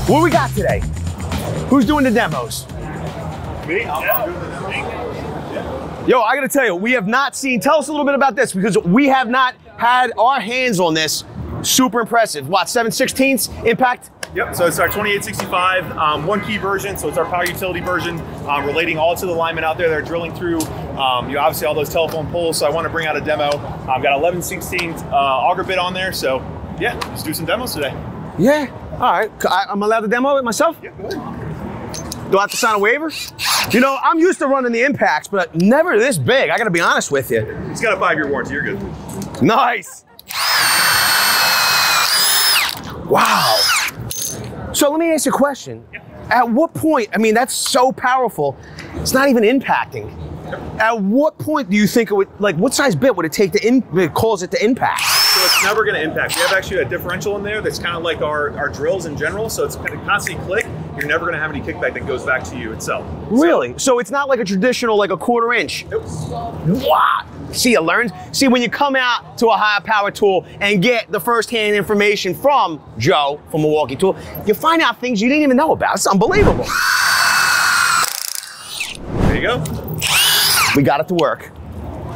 What we got today? Who's doing the demos? Me? I'm doing the demos. Yo, I gotta tell you, we have not seen, tell us a little bit about this because we have not had our hands on this. Super impressive. What, 7/16 impact? Yep, so it's our 2865 one key version, so it's our power utility version, relating all to the linemen out there that are drilling through, obviously all those telephone poles, so I want to bring out a demo. I've got 11/16 auger bit on there, so yeah, let's do some demos today. Yeah, all right. I'm allowed to demo it myself? Yeah, go ahead. Do I have to sign a waiver? You know, I'm used to running the impacts, but never this big, I gotta be honest with you. It's got a 5-year warranty, you're good. Nice. Wow. So let me ask you a question. Yep. At what point, I mean, that's so powerful, it's not even impacting. Yep. At what point do you think it would, like, what size bit would it take to cause it to impact? So it's never going to impact. We have actually a differential in there that's kind of like our drills in general, so it's going to constantly click. You're never going to have any kickback that goes back to you itself. Really? So it's not like a traditional, like a 1/4 inch? Nope. What? See, you learned? See, when you come out to a high power tool and get the first-hand information from Joe from Milwaukee Tool, you find out things you didn't even know about. It's unbelievable. There you go. We got it to work.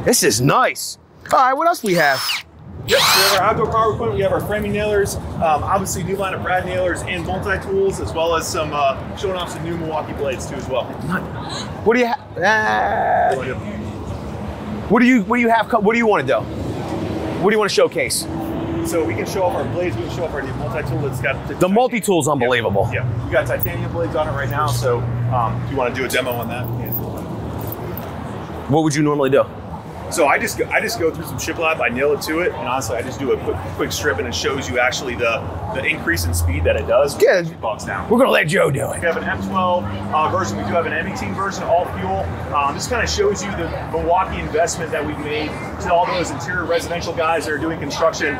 This is nice. All right, what else we have? Yep, so we have our outdoor power equipment, we have our framing nailers, obviously new line of brad nailers and multi-tools, as well as some, showing off some new Milwaukee blades too as well. What do you have? What do you have? What do you want to do? What do you want to showcase? So we can show off our blades, we can show off our new multi-tool that's got... The multi-tool's unbelievable. Yeah, we got titanium blades on it right now, so if you want to do a demo on that, yeah. What would you normally do? So I just go through some shiplap, I nail it to it, and honestly, I just do a quick strip, and it shows you actually the increase in speed that it does. Yeah, box down. We're gonna let Joe do it. We have an M12 version. We do have an M18 version, all fuel. This kind of shows you the Milwaukee investment that we've made to all those interior residential guys that are doing construction.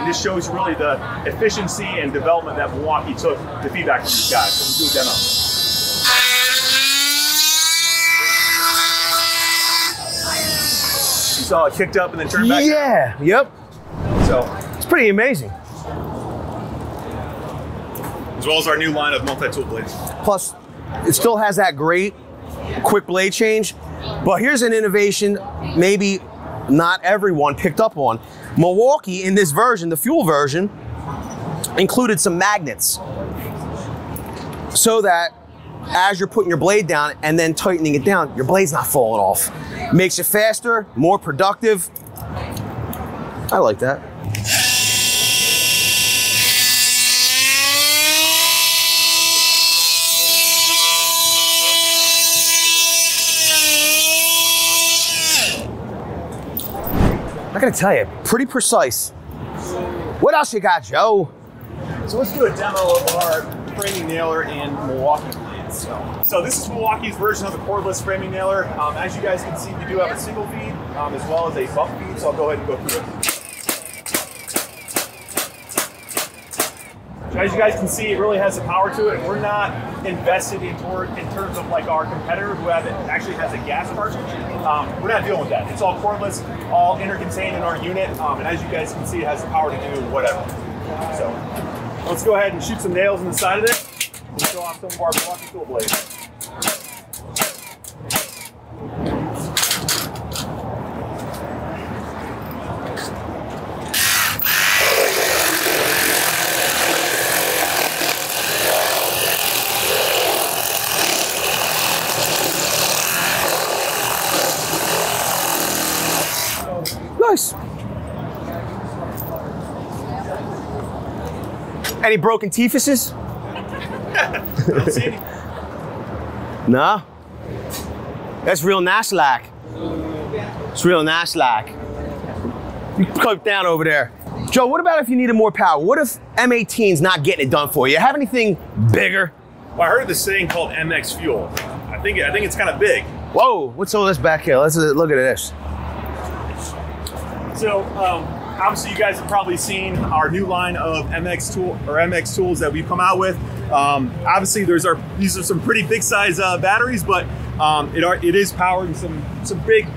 This shows you really the efficiency and development that Milwaukee took the feedback from these guys. So we'll do a demo. Saw it kicked up and then turned back. Yeah, yep. So it's pretty amazing. As well as our new line of multi-tool blades. Plus, it still has that great quick blade change. But here's an innovation maybe not everyone picked up on. Milwaukee, in this version, the fuel version, included some magnets so that as you're putting your blade down and then tightening it down, your blade's not falling off. Makes it faster, more productive. I like that. I gotta tell you, pretty precise. What else you got, Joe? So let's do a demo of our framing nailer in Milwaukee blades. So this is Milwaukee's version of the cordless framing nailer. As you guys can see, we do have a single feed as well as a bump feed, so I'll go ahead and go through it. So as you guys can see, it really has the power to it. We're not invested in terms of like our competitor who actually has a gas cartridge. We're not dealing with that. It's all cordless, all intercontained in our unit, and as you guys can see, it has the power to do whatever. So let's go ahead and shoot some nails in the side of it and show off some of our Milwaukee tool blades. Nice. Any broken teethuses? Don't see any. No. That's real nice like. It's real nice like. You pipe down over there. Joe, what about if you needed more power? What if M18's not getting it done for you? Have anything bigger? Well, I heard this thing called MX Fuel. I think it's kind of big. Whoa, what's all this back here? Let's look at this. So obviously you guys have probably seen our new line of MX tools that we've come out with. Obviously these are some pretty big size batteries, but it is powering some big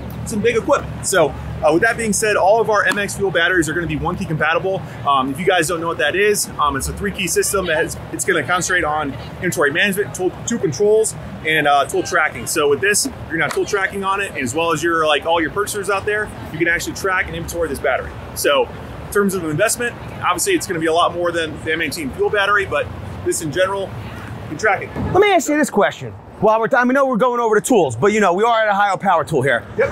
equipment. So With that being said, all of our MX Fuel batteries are going to be 1 key compatible. If you guys don't know what that is, it's a 3-key system that it's going to concentrate on inventory management, tool controls, and tool tracking. So with this, you're going to have tool tracking on it, as well as your all your purchasers out there. You can actually track and inventory this battery. So in terms of investment, obviously it's going to be a lot more than the M18 Fuel battery, but this in general, you can track it. Let me ask you this question. While we're we know we're going over the tools, but you know we are at a higher power tool here. Yep.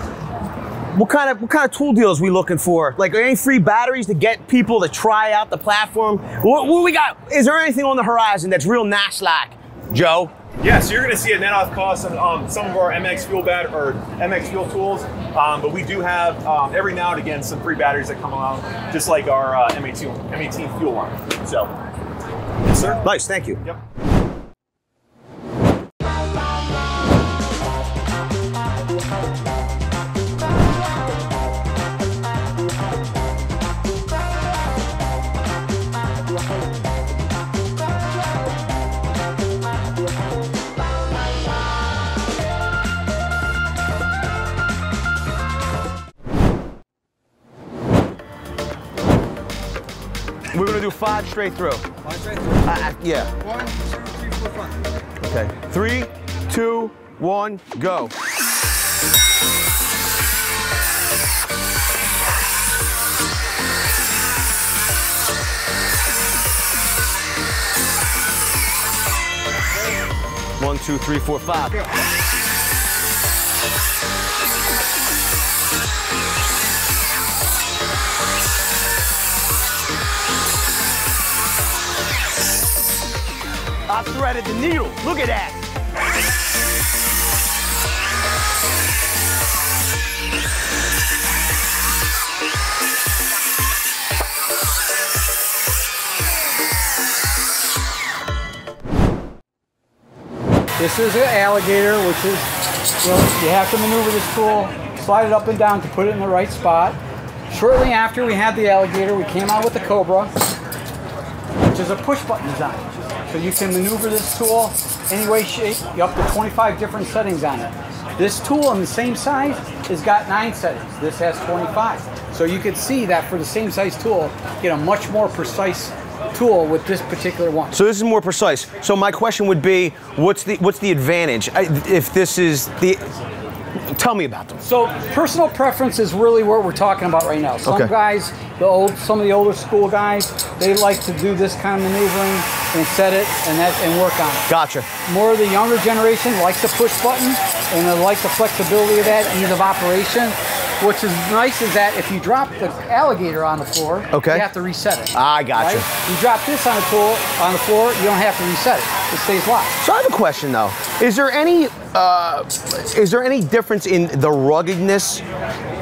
What kind of tool deals we looking for? Like, are any free batteries to get people to try out the platform? What we got? Is there anything on the horizon that's real Nash-like, Joe? Yeah, so you're going to see a net off cost on some of our MX Fuel MX Fuel tools, but we do have every now and again some free batteries that come along, just like our M18 Fuel line. So, yes, sir. Nice, thank you. Yep. We're gonna do 5 straight through. 5 straight through? Yeah. 1, 2, 3, 4, 5. Okay. 3, 2, 1, go. One, 2, 3, 4, 5. I threaded the needle. Look at that. This is an alligator, which is, you have to maneuver this tool, slide it up and down to put it in the right spot. Shortly after we had the alligator, we came out with the Cobra, which is a push button design. So you can maneuver this tool any way, shape, up to 25 different settings on it. This tool in the same size has got 9 settings. This has 25. So you can see that for the same size tool, get a much more precise tool with this particular one. So this is more precise. So my question would be, what's the advantage? If this is the, tell me about them. So personal preference is really what we're talking about right now. Some guys, some of the older school guys, they like to do this kind of maneuvering and set it and work on it. Gotcha. More of the younger generation likes the push button and they like the flexibility of that, ease of operation. Which is nice is that if you drop the alligator on the floor, you have to reset it. I gotcha. Right? You drop this on the floor, you don't have to reset it. It stays locked. So I have a question though. Is there any difference in the ruggedness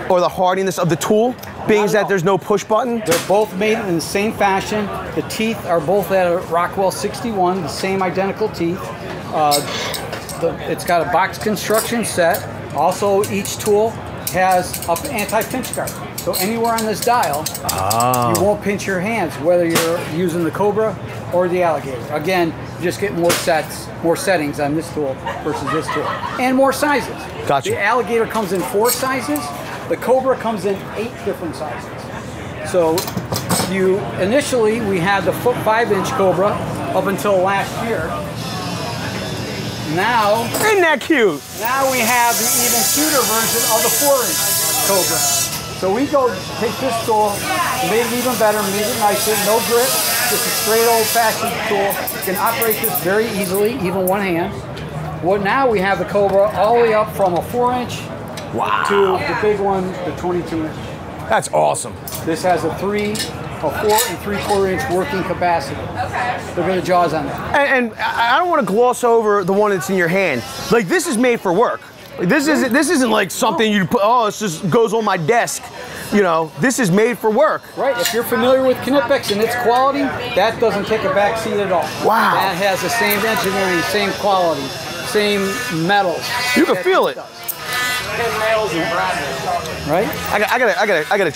or the hardiness of the tool, being that there's no push button? They're both made in the same fashion. The teeth are both at a Rockwell 61, the same identical teeth. It's got a box construction set. Also, each tool has an anti-pinch guard. So anywhere on this dial, you won't pinch your hands, whether you're using the Cobra or the alligator. Again, you just get more settings on this tool versus this tool. And more sizes. Gotcha. The alligator comes in 4 sizes. The Cobra comes in 8 different sizes. So initially we had the 5-inch Cobra up until last year. Now, isn't that cute? Now we have the even cuter version of the 4-inch Cobra. So we go take this tool, made it even better, made it nicer, no grip, just a straight old-fashioned tool. You can operate this very easily, even one hand. Well, now we have the Cobra all the way up from a 4-inch to the big one, the 22-inch. That's awesome. This has a 4 and 3/4 inch working capacity. Look at the jaws on that. And I don't want to gloss over the one that's in your hand. Like, this is made for work. This isn't like something you put, this just goes on my desk. You know, this is made for work. Right, if you're familiar with Knipex and its quality, that doesn't take a back seat at all. Wow. That has the same engineering, same quality, same metals. You can feel it. Right? I gotta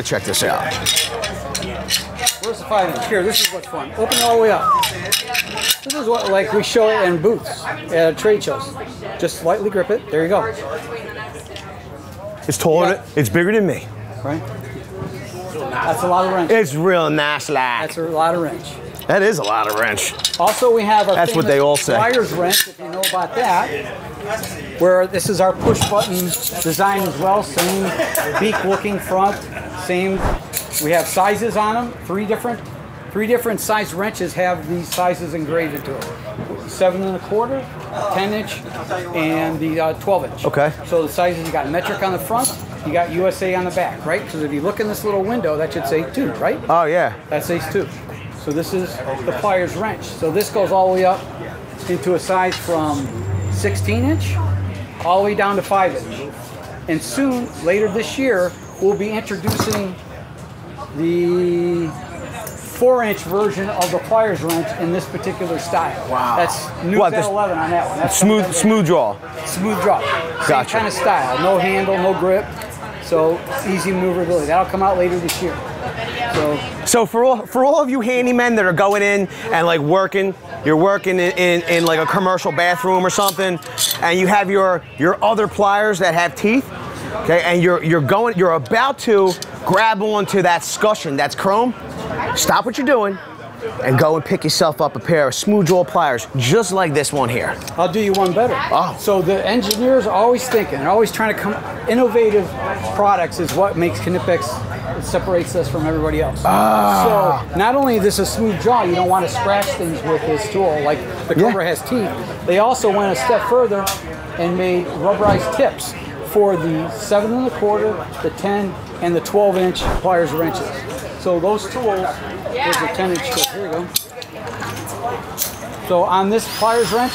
check this out. Where's the 5-inch? Here, this is what's fun. Open it all the way up. This is what, like, we show it in booths at trade shows. Just lightly grip it. There you go. It's taller. It's bigger than me. right? That's a lot of wrench. It's real nice like. That's a lot of wrench. That is a lot of wrench. Also, we have our That's what they all say. Pliers Wrench, if you know about that, where this is our push-button design as well. Same beak-looking front. Same. We have sizes on them. Three different size wrenches have these sizes engraved into it. 7 1/4, 10-inch, and the 12-inch. Okay. So the sizes, you got metric on the front, you got USA on the back, right? Because if you look in this little window, that should say 2, right? Oh yeah. That says 2. So this is the Pliers Wrench. So this goes all the way up into a size from 16-inch all the way down to 5-inch. And soon, later this year, we'll be introducing the 4-inch version of the Pliers Wrench in this particular style. Wow. That's new What, 11 on that one. That's Smooth draw. Smooth draw. Same Gotcha. kind of style. No handle, no grip. So easy maneuverability. That'll come out later this year. So for all of you handymen that are going in and like you're working in like a commercial bathroom or something, and you have your other pliers that have teeth, okay, and you're about to grab onto that scutcheon that's chrome. Stop what you're doing and go and pick yourself up a pair of smooth draw pliers just like this one here. I'll do you one better. Oh. So the engineers are always thinking, they're always trying to come, innovative products is what makes Knipex, it separates us from everybody else. So not only is this a smooth draw, you don't want to scratch things with this tool, like the Cobra has teeth. They also went a step further and made rubberized tips for the 7 1/4, the 10, and the 12-inch Pliers wrenches. So those tools, there's a 10-inch tool, here we go. So on this Pliers wrench,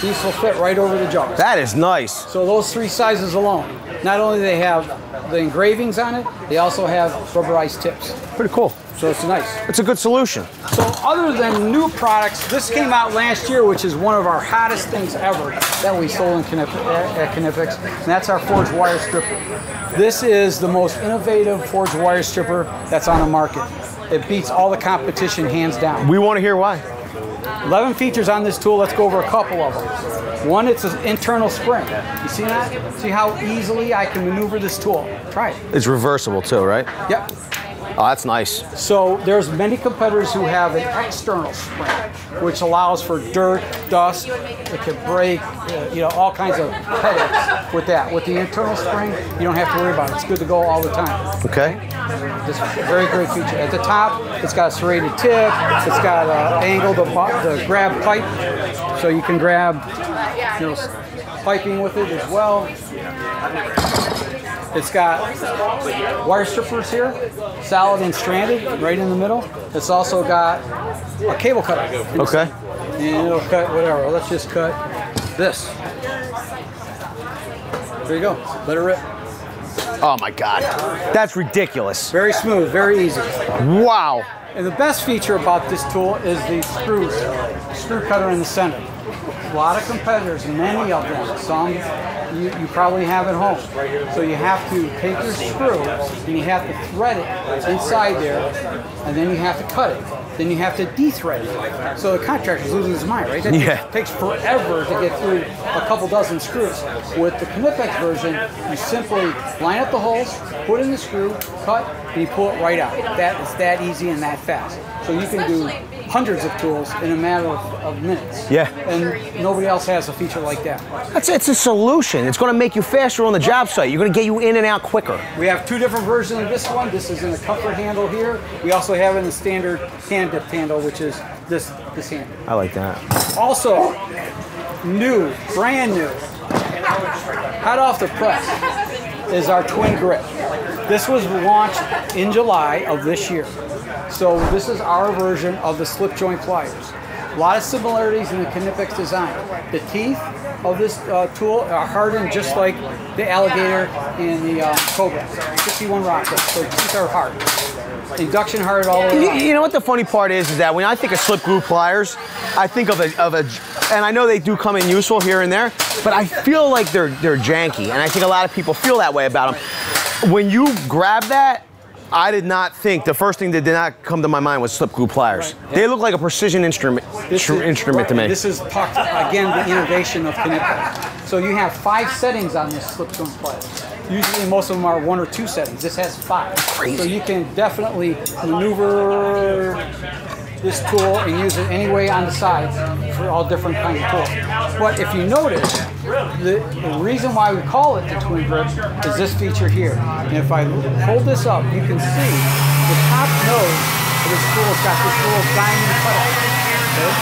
these will fit right over the jaws. That is nice. So those 3 sizes alone, not only do they have the engravings on it, they also have rubberized tips. Pretty cool. So it's nice. It's a good solution. So other than new products, this came out last year, which is one of our hottest things ever that we sold at Knipex, and that's our forged wire stripper. This is the most innovative forged wire stripper that's on the market. It beats all the competition hands down. We want to hear why. 11 features on this tool. Let's go over a couple of them. One, it's an internal spring. You see that? See how easily I can maneuver this tool? Try it. It's reversible too, right? Yep. Oh, that's nice. So there's many competitors who have an external spring, which allows for dirt, dust, it could break, all kinds of headaches with that. With the internal spring, you don't have to worry about it. It's good to go all the time. Okay. This very great feature. At the top, it's got a serrated tip. It's got an angle to grab pipe, so you can grab piping with it as well. It's got wire strippers here, solid and stranded, right in the middle. It's also got a cable cutter. Okay. And it'll cut whatever. Let's just cut this. There you go. Let it rip. Oh my God. That's ridiculous. Very smooth, very easy. Wow. And the best feature about this tool is the screw cutter in the center. A lot of competitors, many of them, some you probably have at home. So you have to take your screw and you have to thread it inside there, and then you have to cut it. Then you have to de-thread it. So the contractor's losing his mind, right? That takes forever to get through a couple dozen screws. With the Knipex version, you simply line up the holes, put in the screw, cut, and you pull it right out. It's that easy and that fast. So you can do hundreds of tools in a matter of minutes. Yeah. And nobody else has a feature like that. It's a solution. It's going to make you faster on the job site. You're going to get you in and out quicker. We have 2 different versions of this one. This is in the comfort handle here. We also have it in the standard hand dip handle, which is this handle. I like that. Also, new, brand new, hot off the press, is our twin grip. This was launched in July of this year. So this is our version of the slip joint pliers. A lot of similarities in the Knipex design. The teeth of this tool are hardened just like the alligator and the Cobra. 51 rockets, so the teeth are hard. Induction hard all the way around. You know what the funny part is that when I think of slip groove pliers, I think of a, and I know they do come in useful here and there, but I feel like they're janky, and I think a lot of people feel that way about them. When you grab that, I did not think, the first thing that did not come to my mind was slip groove pliers. Right. They look like a precision instrument to me. This is, again, the innovation of Knipex. So you have 5 settings on this slip joint plier. Usually most of them are 1 or 2 settings. This has 5. Crazy. So you can definitely maneuver this tool and use it any way on the sides for all different kinds of tools. But if you notice, the reason why we call it the twin grip is this feature here. And if I hold this up, you can see the top nose of this tool has got this little diamond cutout. Okay?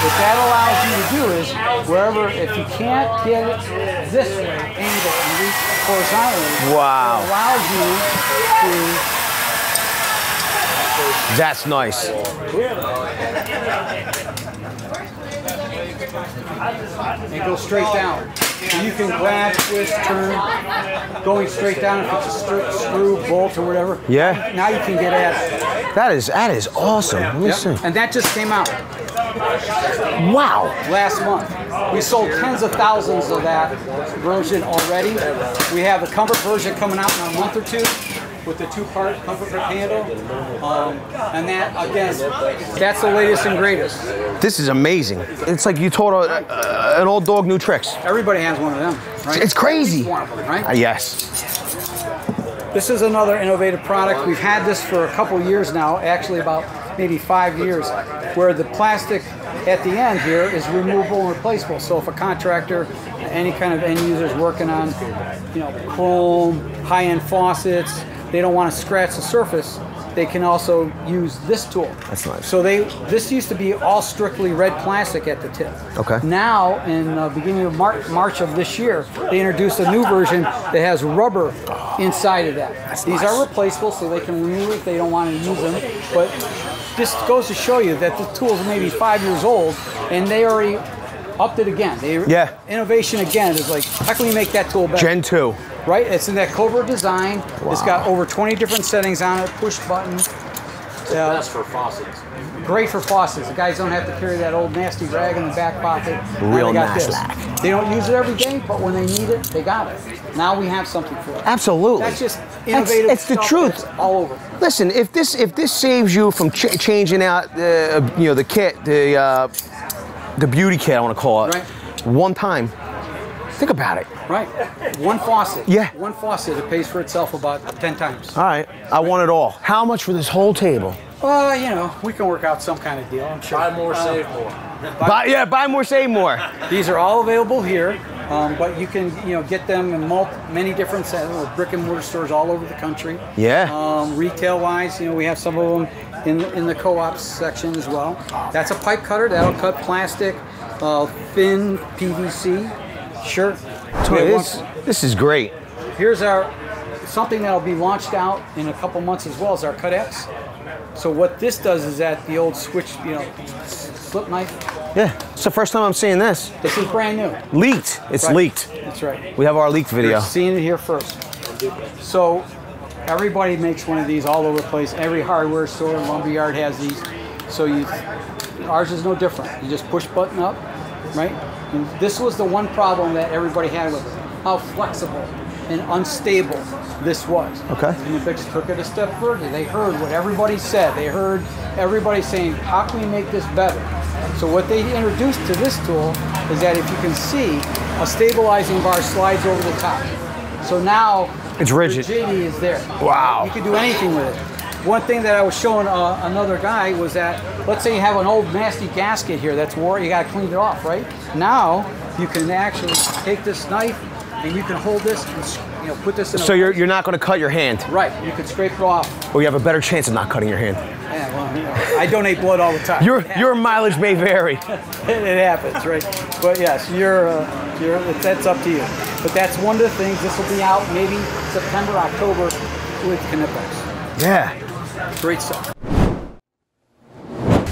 What that allows you to do is, wherever, if you can't get it this way, angle and reach horizontally, wow, it allows you to. That's nice. And go straight down. So you can grab, twist, turn, going straight down if it's a screw, bolt, or whatever. Yeah. Now you can get at it. That is awesome. Let me see. And that just came out. Wow. Last month. We sold tens of thousands of that version already. We have a comfort version coming out in a month or 2 with the 2-part comfort grip handle. And that, again, that's the latest and greatest. This is amazing. It's like you taught an old dog new tricks. Everybody has one of them, right? It's crazy. One of them, right? Yes. This is another innovative product. We've had this for a couple years now, actually about maybe 5 years, where the plastic at the end here is removable and replaceable. So if a contractor, any kind of end user is working on, you know, chrome, high-end faucets, they don't want to scratch the surface, they can also use this tool. That's nice. So this used to be all strictly red plastic at the tip. Okay. Now, in the beginning of March of this year, they introduced a new version that has rubber inside of that. These are replaceable, so they can remove it if they don't want to use them. But this goes to show you that the tool is maybe 5 years old, and they already upped it again. Yeah. Innovation again is like, how can we make that tool better? Gen 2. Right? It's in that Cobra design. Wow. It's got over 20 different settings on it, push button. Best for faucets. Great for faucets. The guys don't have to carry that old nasty rag in the back pocket. Real Now they got nice. They don't use it every day, but when they need it, they got it. Now we have something for it. Absolutely. That's just innovative. It's the stuff truth. that's all over. Listen, if this saves you from changing out you know, the kit, the beauty kit, I want to call it, Right. one time, think about it. Right. One faucet. Yeah. One faucet, it pays for itself about 10 times. All right, I want it all. How much for this whole table? Well, you know, we can work out some kind of deal, I'm sure. Buy more, save more. Buy more, save more. These are all available here, but you can, you know, get them in many different brick and mortar stores all over the country. Yeah. Retail-wise, you know, we have some of them in the co-op section as well. That's a pipe cutter that'll cut plastic, thin PVC. Sure. This is great. Here's something that'll be launched out in a couple months as well, is our Cut X. So what this does is that the old switch, you know, slip knife. Yeah, it's the first time I'm seeing this. This is brand new. Leaked. It's Right. leaked. That's right. We have our leaked video. You're seeing it here first. So everybody makes one of these all over the place. Every hardware store, lumberyard has these. So ours is no different. You just push button up, right? And this was the one problem that everybody had with it, how flexible and unstable this was. Okay. And the Bix took it a step further. They heard what everybody said. They heard everybody saying, how can we make this better? So what they introduced to this tool is that, if you can see, a stabilizing bar slides over the top. So now It's rigid. rigidity is there. Wow. You can do anything with it. One thing that I was showing another guy was that, let's say you have an old nasty gasket here that's worn, you got to clean it off, right? Now you can actually take this knife and you can hold this and, you know, put this in. So you're not going to cut your hand. Right. You can scrape it off. Or you have a better chance of not cutting your hand. Yeah, well, you know, I donate blood all the time. Your mileage may vary. It happens, right? But yes, that's up to you. But that's one of the things. This will be out maybe September, October with Knipex. Yeah. Great stuff.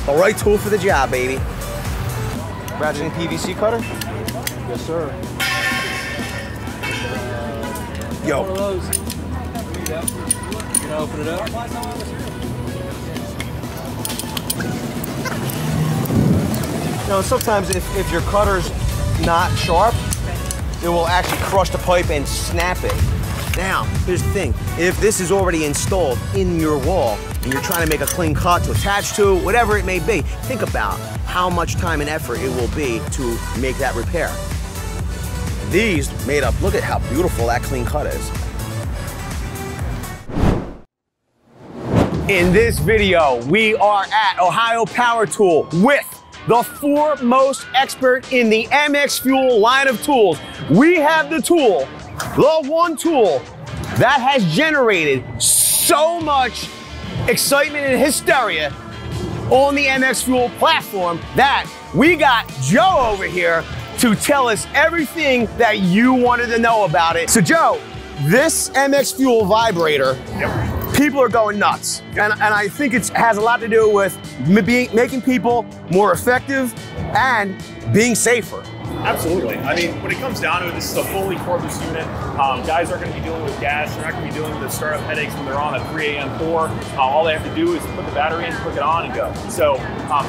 The right tool for the job, baby. Ratcheting PVC cutter? Yes, sir. Yo. One of those. You gonna open it up? You know, sometimes if your cutter's not sharp, it will actually crush the pipe and snap it. Now, here's the thing. If this is already installed in your wall and you're trying to make a clean cut to attach to, whatever it may be, think about how much time and effort it will be to make that repair. these made up. Look at how beautiful that clean cut is. In this video, we are at Ohio Power Tool with the foremost expert in the MX Fuel line of tools. We have the tool, the one tool that has generated so much excitement and hysteria on the MX Fuel platform that we got Joe over here to tell us everything that you wanted to know about it. So Joe, this MX Fuel vibrator, people are going nuts. And I think it has a lot to do with making people more effective and being safer. Absolutely. I mean, when it comes down to it, this is a fully cordless unit. Guys aren't going to be dealing with gas. They're not going to be dealing with the startup headaches when they're on a 3 a.m. pour. All they have to do is put the battery in, click it on, and go. So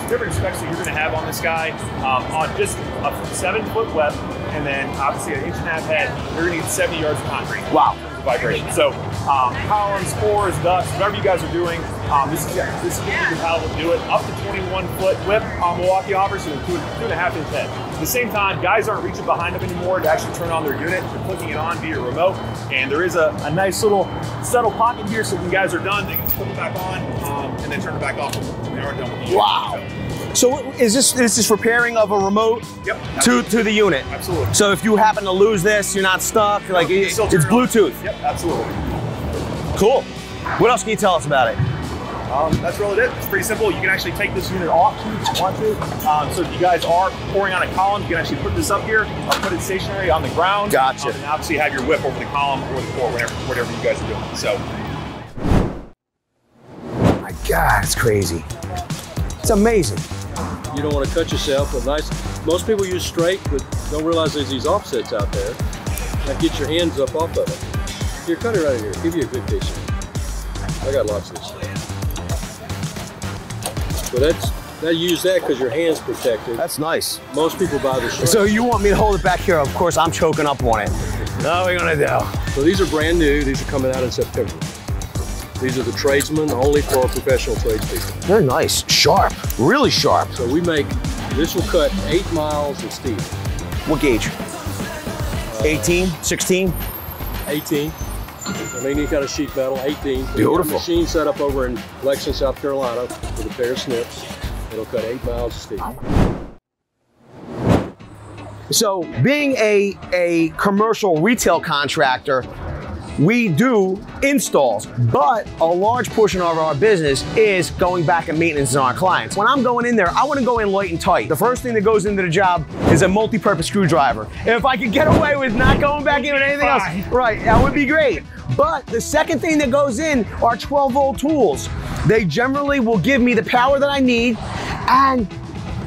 different specs that you're going to have on this guy, on just a 7-foot web, and then obviously an 1.5-inch head, you're going to get 70 yards of concrete. Wow. Vibration. So columns, pours, ducts, whatever you guys are doing, this is how we'll do it. Up to 21-foot whip Milwaukee offers you a 2.5-inch head. At the same time, guys aren't reaching behind them anymore to actually turn on their unit. They're clicking it on via remote, and there is a nice little subtle pocket here, so when guys are done, they can just put it back on and then turn it back off when they are done with the unit. Wow. So is this repairing of a remote to the unit? Absolutely. So if you happen to lose this, you're not stuck. Like it's Bluetooth. Yep, absolutely. Cool. What else can you tell us about it? That's really it. It's pretty simple. You can actually take this unit off if you want to. So if you guys are pouring on a column, you can actually put this up here, or put it stationary on the ground. Gotcha. And obviously have your whip over the column or the pour, whatever you guys are doing. So. My God, it's crazy. It's amazing. You don't want to cut yourself with nice. Most people use straight, but don't realize there's these offsets out there that get your hands up off of it. Here, cut it right here. Give you a good piece. I got lots of this stuff. So use that because your hand's protected. That's nice. Most people buy the straight. So you want me to hold it back here? Of course, I'm choking up on it. What are we gonna do? So these are brand new. These are coming out in September. These are the tradesmen, only for professional tradespeople. They're nice, sharp, really sharp. So this will cut 8 miles of steel. What gauge? 18, 16? 18. I mean, you got a sheet metal, 18. Beautiful. Machine set up over in Lexington, South Carolina with a pair of snips. It'll cut 8 miles of steel. So being a commercial retail contractor, we do installs, but a large portion of our business is going back and maintenance on our clients. When I'm going in there, I want to go in light and tight. The first thing that goes into the job is a multi-purpose screwdriver. If I could get away with not going back in with anything else, right, that would be great. But the second thing that goes in are 12-volt tools. They generally will give me the power that I need, and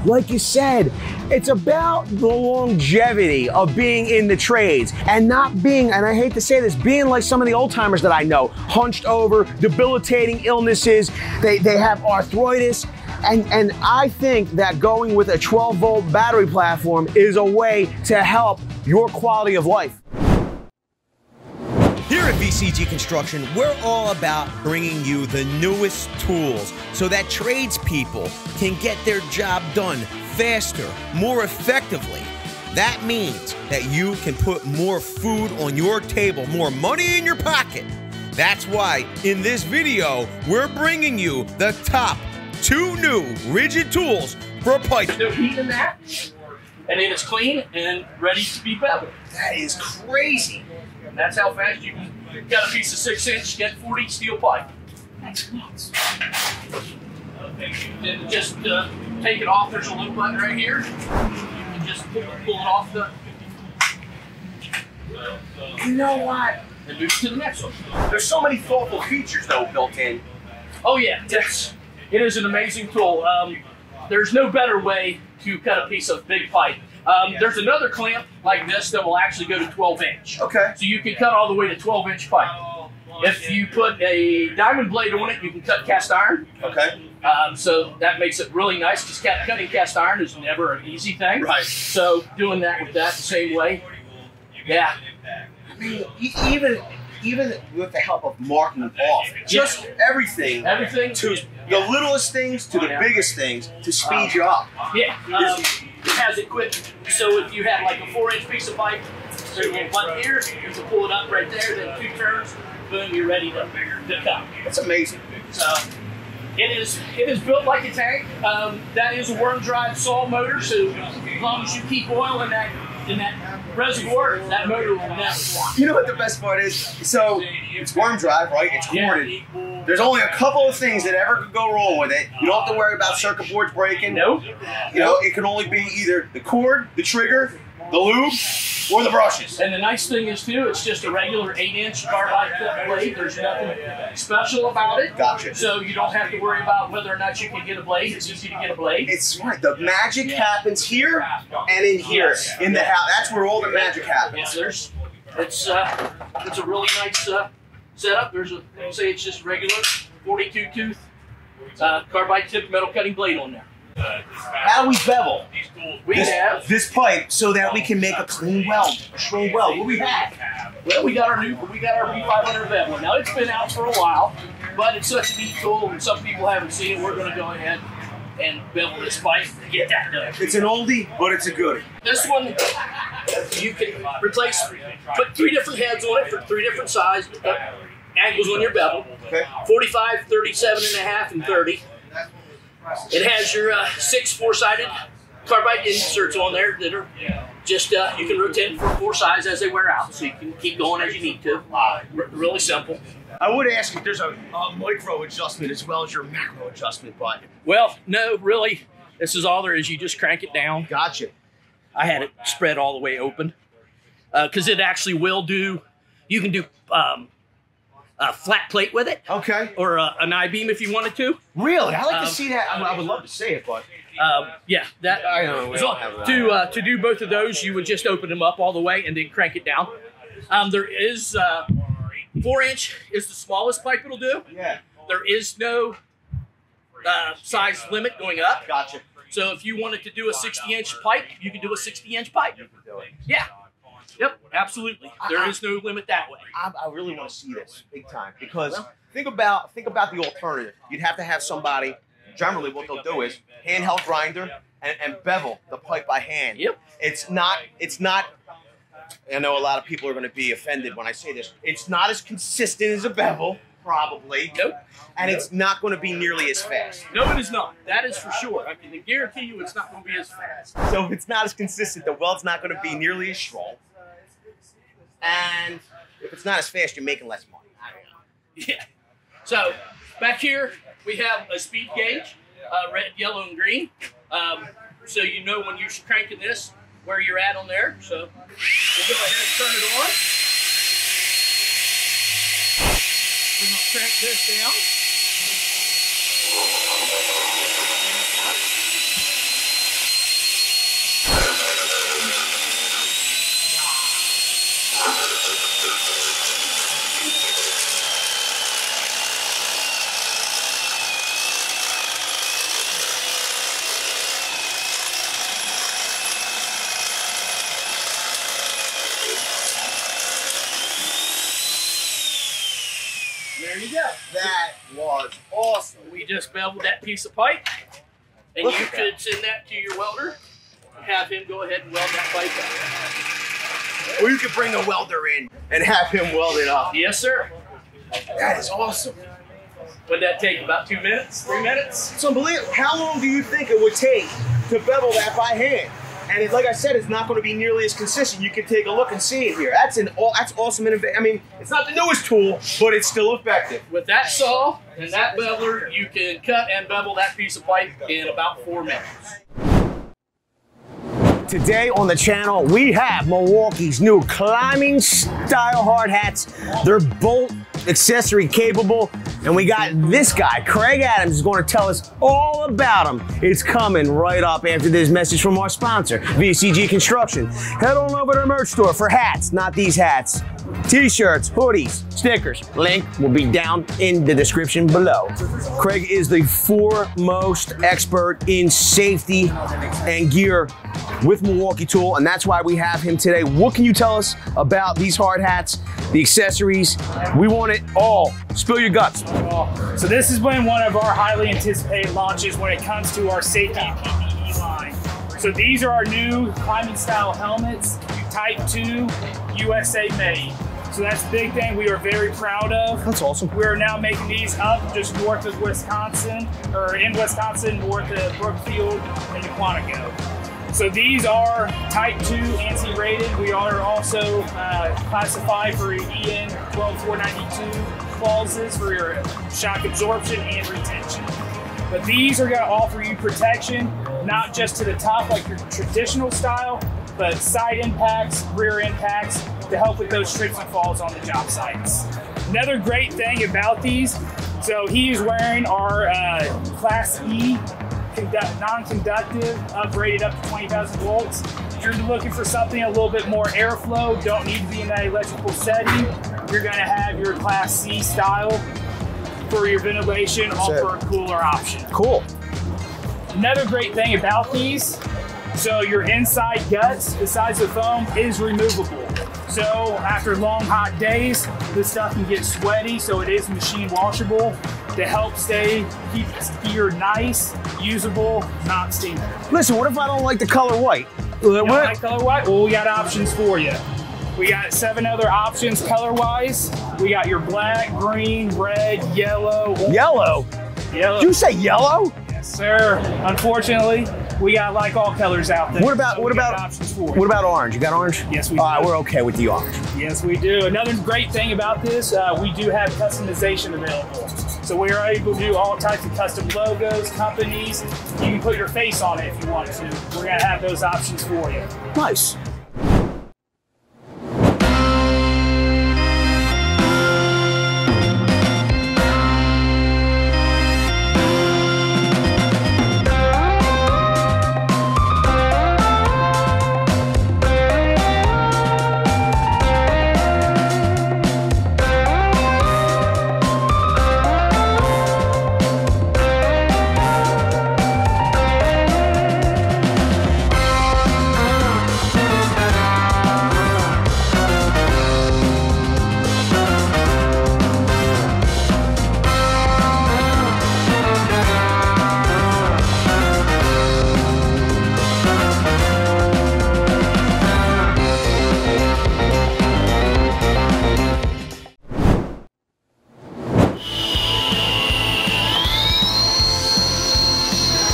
like you said, it's about the longevity of being in the trades and not being, and I hate to say this, being like some of the old timers that I know, hunched over, debilitating illnesses, they have arthritis, and I think that going with a 12-volt battery platform is a way to help your quality of life. Here at VCG Construction, we're all about bringing you the newest tools so that tradespeople can get their job done faster, more effectively. That means that you can put more food on your table, more money in your pocket. That's why in this video, we're bringing you the top 2 new Ridgid tools for pipe. No heat in that, and then it's clean and ready to be beveled. That is crazy. And that's how fast you can get a piece of 6-inch, get 40 steel pipe. That's nuts. Then just take it off. There's a little button right here. You can just pull it off the. You know what? And move to the next one. There's so many thoughtful features though built in. Oh yeah, it is an amazing tool. There's no better way to cut a piece of big pipe. There's another clamp like this that will actually go to 12-inch. Okay. So you can cut all the way to 12-inch pipe. If you put a diamond blade on it, you can cut cast iron. Okay. So that makes it really nice because cutting cast iron is never an easy thing. Right. So doing that with that the same way, yeah. I mean, even with the help of marking off, just everything to the littlest things to the biggest things to speed you up. Yeah, it has it quick. So if you had like a 4-inch piece of pipe, There's a little button here. You can pull it up right there. Then 2 turns, boom, you're ready to cut. That's amazing. So it is built like a tank. That is a worm drive saw motor. So as long as you keep oil in that reservoir, that motor will never fly. You know what the best part is? So it's worm drive, right? It's corded. There's only a couple of things that ever could go wrong with it. You don't have to worry about circuit boards breaking. Nope. You know, it can only be either the cord, the trigger, the lube, or the brushes. And the nice thing is too, it's just a regular 8-inch carbide tip blade. There's nothing special about it. Gotcha. So you don't have to worry about whether or not you can get a blade. It's easy to get a blade. It's smart. The magic happens here and in here, in the house. That's where all the magic happens. Yes, it's a really nice setup. There's a, say it's just regular 42 tooth carbide tip metal cutting blade on there. How do we bevel We have this pipe so that we can make a clean weld, a strong weld? What do we have? Well, we got our B500 bevel. Now it's been out for a while, but it's such a neat tool, and some people haven't seen it. We're going to go ahead and bevel this pipe and get that done. It's an oldie, but it's a goodie. This one, you can replace, put 3 different heads on it for 3 different size angles on your bevel. Okay. 45, 37.5, and 30. It has your 6 4-sided carbide inserts on there that are just, you can rotate for 4 sides as they wear out, so you can keep going as you need to. Really simple. I would ask if there's a micro adjustment as well as your macro adjustment button. Well, no, really, this is all there is. You just crank it down. Gotcha. I had it spread all the way open because it actually will do, you can do a flat plate with it. Okay. Or an I-beam if you wanted to. Really? I like to see that. I would love to see it, but... yeah, that. I know. We don't have that. To do both of those, you would just open them up all the way and then crank it down. There is 4-inch is the smallest pipe it'll do. Yeah. There is no size limit going up. Gotcha. So if you wanted to do a 60-inch pipe, you can do a 60-inch pipe. You can do it. Yeah. Yep, absolutely. There is no limit that way. I really want to see this big time because think about the alternative. You'd have to have somebody. Generally, what they'll do is handheld grinder and bevel the pipe by hand. Yep. It's not. I know a lot of people are going to be offended when I say this. It's not as consistent as a bevel, probably. Nope. And it's not going to be nearly as fast. No, it is not. That is for sure. I can guarantee you it's not going to be as fast. So if it's not as consistent, the weld's not going to be nearly as strong. And if it's not as fast, you're making less money. I don't know. Yeah. So back here we have a speed gauge, red, yellow, and green. So you know when you're cranking this where you're at on there. So we'll go ahead and turn it on. We're going to crank this down. There you go. That was awesome. We just beveled that piece of pipe, and Look you at that. could send that to your welder, have him go ahead and weld that pipe up. Or you could bring a welder in and have him weld it up. Yes, sir. That is awesome. Would that take about 2 minutes, 3 minutes? It's unbelievable. How long do you think it would take to bevel that by hand? And it, like I said, it's not going to be nearly as consistent. You can take a look and see it here. That's awesome. I mean, it's not the newest tool, but it's still effective. With that saw and that beveler, you can cut and bevel that piece of pipe in about 4 minutes. Today on the channel, we have Milwaukee's new climbing style hard hats. They're bolt accessory capable, and we got this guy, Craig Adams, is going to tell us all about them. It's coming right up after this message from our sponsor, VCG Construction. Head on over to our merch store for hats, not these hats. T-shirts, hoodies, stickers. Link will be down in the description below. Craig is the foremost expert in safety and gear with Milwaukee Tool, and that's why we have him today. What can you tell us about these hard hats, the accessories? We want it all. Spill your guts. So this has been one of our highly anticipated launches when it comes to our safety PPE line. So these are our new climbing style helmets, Type 2 USA made. So that's a big thing we are very proud of. That's awesome. We're now making these up just north of Wisconsin, or in Wisconsin, north of Brookfield and Quantico. So these are Type 2 ANSI rated. We are also classified for EN 12492 clauses for your shock absorption and retention. But these are going to offer you protection, not just to the top like your traditional style, but side impacts, rear impacts, to help with those trips and falls on the job sites. Another great thing about these, so he's wearing our Class E non-conductive, upgraded up to 20,000 volts. If you're looking for something a little bit more airflow, don't need to be in that electrical setting, you're gonna have your Class C style for your ventilation, offer a cooler option. Cool. Another great thing about these, so your inside guts, besides the foam, is removable. So after long hot days, this stuff can get sweaty, so it is machine washable to help keep gear nice, usable, not stinky. Listen, what if I don't like the color white? You don't like color white? Well, we got options for you. We got 7 other options color-wise. We got your black, green, red, yellow. Yellow? Yellow. Did you say yellow? Yes, sir. Unfortunately, we got like all colors out there. What about options for you. What about orange? You got orange? Yes, we do. We're okay with the orange. Yes, we do. Another great thing about this, we do have customization available. So we are able to do all types of custom logos, companies. You can put your face on it if you want to. We're gonna have those options for you. Nice.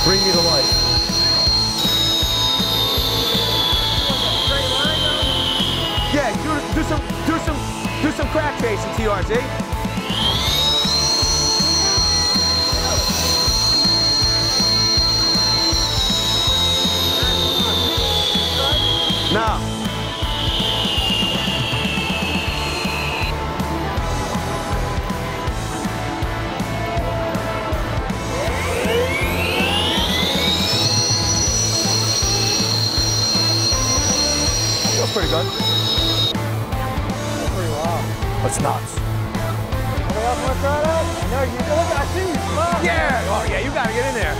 Bring me to life. Yeah, do some crack chasing, TRZ. No. Feels pretty good. Pretty loud. That's nuts. Anybody else want to try it out? I know you look. I see you. Come on. Yeah. Oh yeah, you gotta get in there.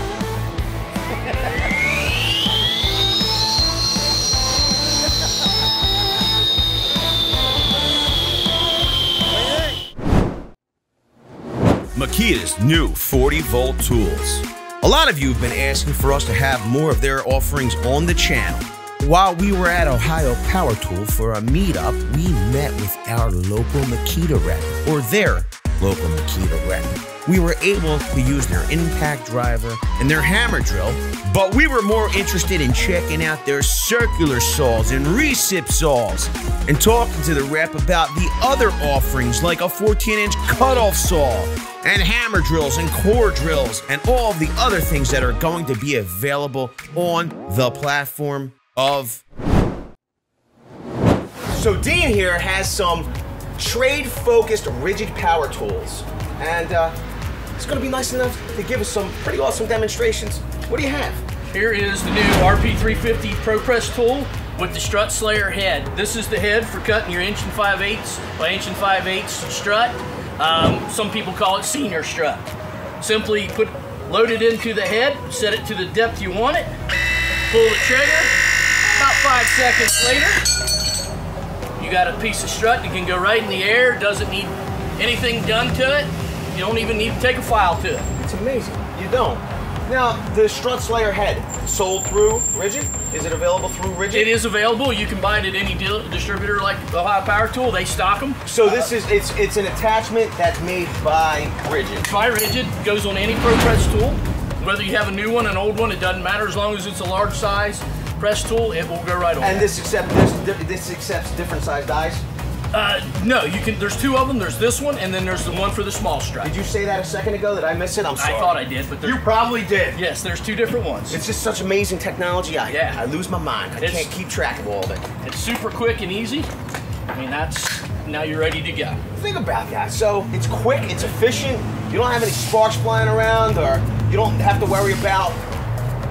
Makita's new 40-volt tools. A lot of you have been asking for us to have more of their offerings on the channel. While we were at Ohio Power Tool for a meetup, we met with our local Makita rep, or their local Makita rep. We were able to use their impact driver and their hammer drill, but we were more interested in checking out their circular saws and recip saws and talking to the rep about the other offerings like a 14-inch cutoff saw and hammer drills and core drills and all of the other things that are going to be available on the platform of. So Dean here has some trade-focused Ridgid power tools, and it's going to be nice enough to give us some pretty awesome demonstrations. What do you have? Here is the new RP350 Pro Press tool with the strut slayer head. This is the head for cutting your 1 5/8" by 1 5/8" strut. Some people call it senior strut. Simply load it into the head, set it to the depth you want it, pull the trigger. About 5 seconds later, you got a piece of strut that can go right in the air. Doesn't need anything done to it. You don't even need to take a file to it. It's amazing. You don't. Now, the strut slayer head sold through Ridgid? Is it available through Ridgid? It is available. You can buy it at any distributor like Ohio Power Tool. They stock them. So this is, it's an attachment that's made by Ridgid. By Ridgid, goes on any Pro Press tool. Whether you have a new one, an old one, it doesn't matter. As long as it's a large size press tool, it will go right on. And this accepts different size dies? No, you can. There's two of them. There's this one, and then there's the one for the small strike. Did you say that a second ago? Did I miss it? I'm sorry. I thought I did, but you probably did. Yes, there's two different ones. It's just such amazing technology. I lose my mind. I can't keep track of all of it. It's super quick and easy. I mean, now you're ready to go. Think about that. So it's quick, it's efficient. You don't have any sparks flying around, or you don't have to worry about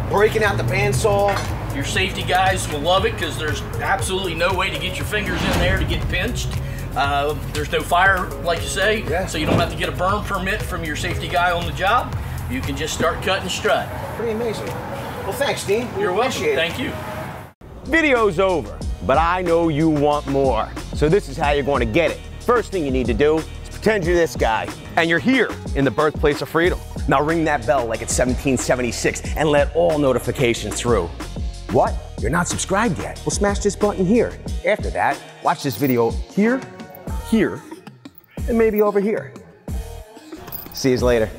breaking out the bandsaw. Your safety guys will love it because there's absolutely no way to get your fingers in there to get pinched. There's no fire, like you say, so you don't have to get a burn permit from your safety guy on the job. You can just start cutting strut. Pretty amazing. Well, thanks, Dean. You're welcome. Thank you. Video's over, but I know you want more. So this is how you're going to get it. First thing you need to do is pretend you're this guy, and you're here in the birthplace of freedom. Now ring that bell like it's 1776 and let all notifications through. What? You're not subscribed yet? Well, smash this button here. After that, watch this video here, here, and maybe over here. See you later.